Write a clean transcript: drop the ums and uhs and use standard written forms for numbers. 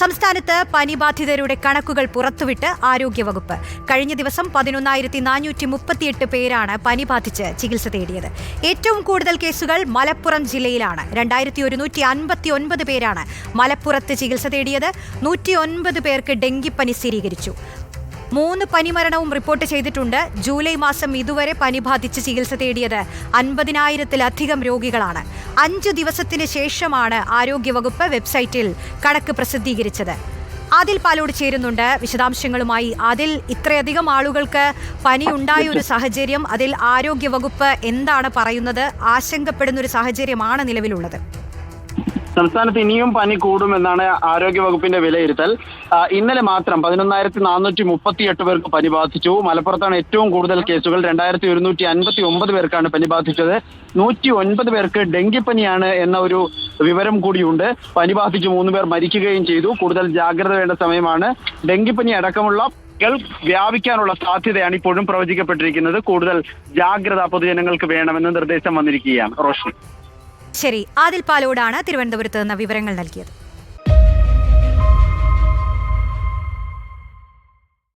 സംസ്ഥാനത്ത് പനി ബാധിതരുടെ കണക്കുകൾ പുറത്തുവിട്ട് ആരോഗ്യവകുപ്പ്. കഴിഞ്ഞ ദിവസം 11,438 പേരാണ് പനി ബാധിച്ച് ചികിത്സ തേടിയത്. ഏറ്റവും കൂടുതൽ കേസുകൾ മലപ്പുറം ജില്ലയിലാണ്. 2,159 പേരാണ് മലപ്പുറത്ത് ചികിത്സ തേടിയത്. 109 പേർക്ക് ഡെങ്കിപ്പനി സ്ഥിരീകരിച്ചു. 3 പനിമരണവും റിപ്പോർട്ട് ചെയ്തിട്ടുണ്ട്. ജൂലൈ മാസം ഇതുവരെ പനി ബാധിച്ച് ചികിത്സ തേടിയത് 50,000-ലധികം രോഗികളാണ്. 5 ദിവസത്തിന് ശേഷമാണ് ആരോഗ്യവകുപ്പ് വെബ്സൈറ്റിൽ കണക്ക് പ്രസിദ്ധീകരിച്ചത്. ആദിൽ പാലോട് ചേരുന്നുണ്ട് വിശദാംശങ്ങളുമായി. അതിൽ ഇത്രയധികം ആളുകൾക്ക് പനിയുണ്ടായ ഒരു സാഹചര്യം, അതിൽ ആരോഗ്യവകുപ്പ് എന്താണ് പറയുന്നത്? ആശങ്കപ്പെടുന്ന ഒരു സാഹചര്യമാണ് നിലവിലുള്ളത്. സംസ്ഥാനത്ത് ഇനിയും പനി കൂടുമെന്നാണ് ആരോഗ്യവകുപ്പിന്റെ വിലയിരുത്തൽ. ഇന്നലെ മാത്രം 11,438 പേർക്ക് പനി ബാധിച്ചു. മലപ്പുറത്താണ് ഏറ്റവും കൂടുതൽ കേസുകൾ. 2,159 പേർക്കാണ് പനി ബാധിച്ചത്. 109 പേർക്ക് ഡെങ്കിപ്പനിയാണ് എന്ന ഒരു വിവരം കൂടിയുണ്ട്. പനി ബാധിച്ച് 3 പേർ മരിക്കുകയും ചെയ്തു. കൂടുതൽ ജാഗ്രത വേണ്ട സമയമാണ്. ഡെങ്കിപ്പനി അടക്കമുള്ള വ്യാപിക്കാനുള്ള സാധ്യതയാണ് ഇപ്പോഴും പ്രവചിക്കപ്പെട്ടിരിക്കുന്നത്. കൂടുതൽ ജാഗ്രത പൊതുജനങ്ങൾക്ക് വേണമെന്ന് നിർദ്ദേശം വന്നിരിക്കുകയാണ്. റോഷ്നി. ശരി, ആദിൽ പാലോടാണ് തിരുവനന്തപുരത്ത് നിന്ന് വിവരങ്ങൾ നൽകിയത്.